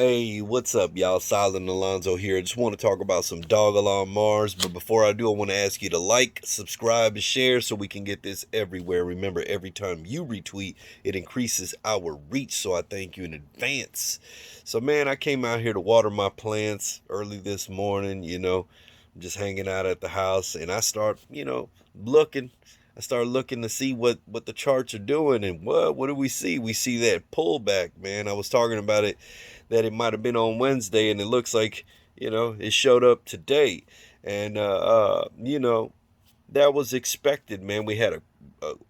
Hey, what's up, y'all? Silent Alonzo here. I just want to talk about some Dogelon Mars, but before I do, I want to ask you to like, subscribe, and share so we can get this everywhere. Remember, every time you retweet, it increases our reach, so I thank you in advance. So, man, I came out here to water my plants early this morning, just hanging out at the house, and I start, looking. I started looking to see what the charts are doing, and what do we see? We see that pullback, man. I was talking about it, that it might have been on Wednesday, and it looks like it showed up today, and that was expected, man. We had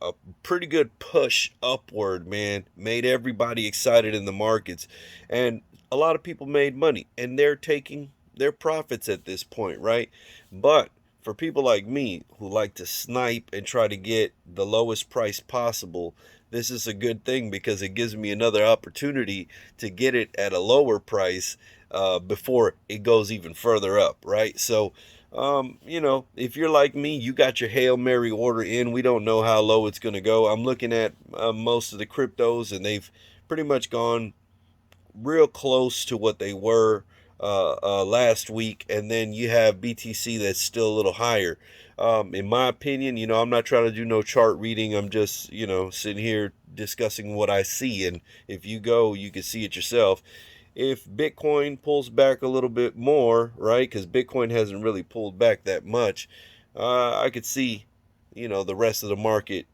a pretty good push upward, man. Made everybody excited in the markets, and a lot of people made money, and they're taking their profits at this point, right? But for people like me who like to snipe and try to get the lowest price possible, this is a good thing because it gives me another opportunity to get it at a lower price before it goes even further up, right? So, if you're like me, you got your Hail Mary order in. We don't know how low it's going to go. I'm looking at most of the cryptos, and they've pretty much gone real close to what they were last week, and then you have BTC that's still a little higher. In my opinion, I'm not trying to do no chart reading. I'm just, sitting here discussing what I see, and if you go, you can see it yourself. If Bitcoin pulls back a little bit more, right? Because Bitcoin hasn't really pulled back that much. I could see, the rest of the market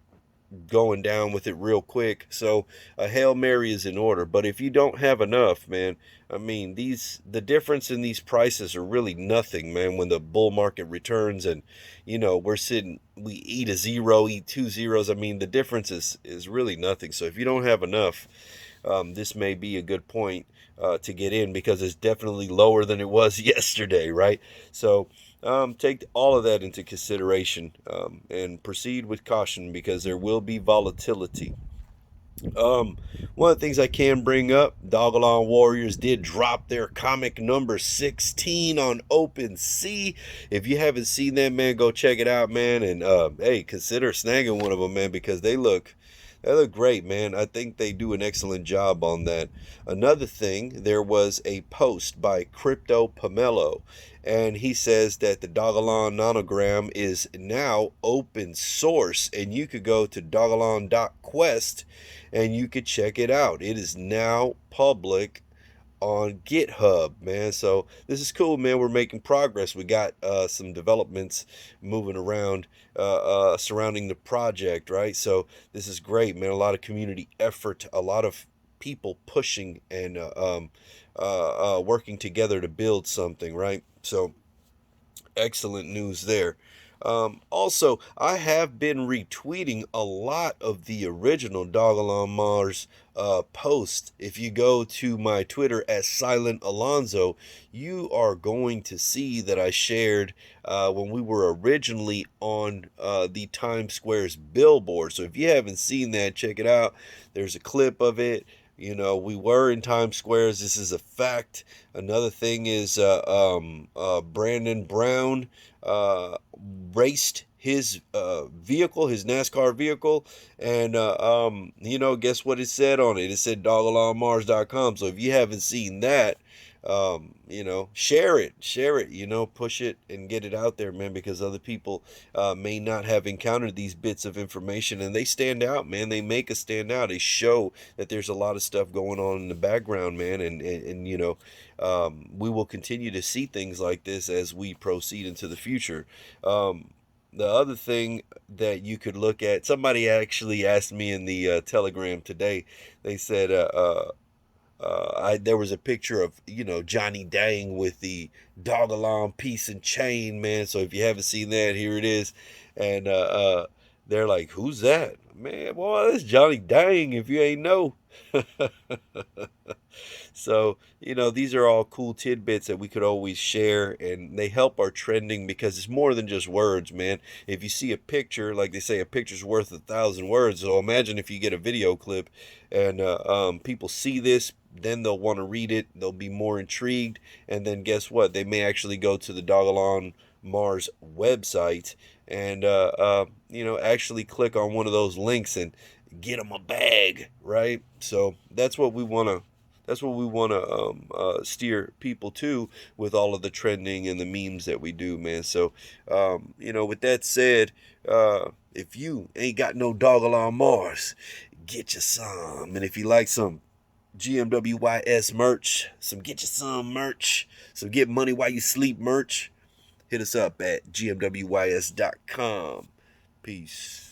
going down with it real quick. So a Hail Mary is in order. But if you don't have enough, man, I mean, the difference in these prices are really nothing, man, when the bull market returns and, we eat a zero, eat two zeros. I mean, the difference is really nothing. So if you don't have enough, this may be a good point to get in because it's definitely lower than it was yesterday, right? So take all of that into consideration and proceed with caution because there will be volatility. Um, One of the things I can bring up, Dogelon Warriors did drop their comic number 16 on OpenSea. If you haven't seen that, man, go check it out, man. And hey, consider snagging one of them, man, because they look great, man. I think they do an excellent job on that. Another thing, there was a post by Crypto Pomelo, and he says that the Dogelon nonogram is now open source, and you could go to dogelon.quest and you could check it out. It is now public on GitHub, man. So this is cool, man. We're making progress. We got some developments moving around surrounding the project, right? So this is great, man. A lot of community effort, a lot of people pushing and working together to build something, right? So excellent news there. Also, I have been retweeting a lot of the original Dogelon Mars post. If you go to my Twitter as Silent Alonzo, you are going to see that I shared when we were originally on the Times Square's billboard. So if you haven't seen that, check it out. There's a clip of it. We were in Times Squares. This is a fact. Another thing is Brandon Brown raced his vehicle, his NASCAR vehicle, and guess what it said on it? It said dogelonmars.com. So if you haven't seen that, share it, push it and get it out there, man, because other people may not have encountered these bits of information, and they stand out, man. They make us stand out. They show that there's a lot of stuff going on in the background, man, and we will continue to see things like this as we proceed into the future. The other thing that you could look at, somebody actually asked me in the Telegram today. They said, there was a picture of Johnny Dang with the Dogelon piece and chain, man. So if you haven't seen that, here it is, and they're like, "Who's that, man? Boy, that's Johnny Dang. If you ain't know." So, these are all cool tidbits that we could always share, and they help our trending because it's more than just words, man. If you see a picture, like they say, a picture's worth 1,000 words. So imagine if you get a video clip and people see this, then they'll want to read it, they'll be more intrigued, and then guess what? They may actually go to the Dogelon Mars website and, actually click on one of those links and get them a bag, right? So that's what we want to That's what we want to steer people to with all of the trending and the memes that we do, man. So, with that said, if you ain't got no Dogelon Mars, get you some. And if you like some GMWYS merch, some get you some merch, some get money while you sleep merch, hit us up at gmwys.com. Peace.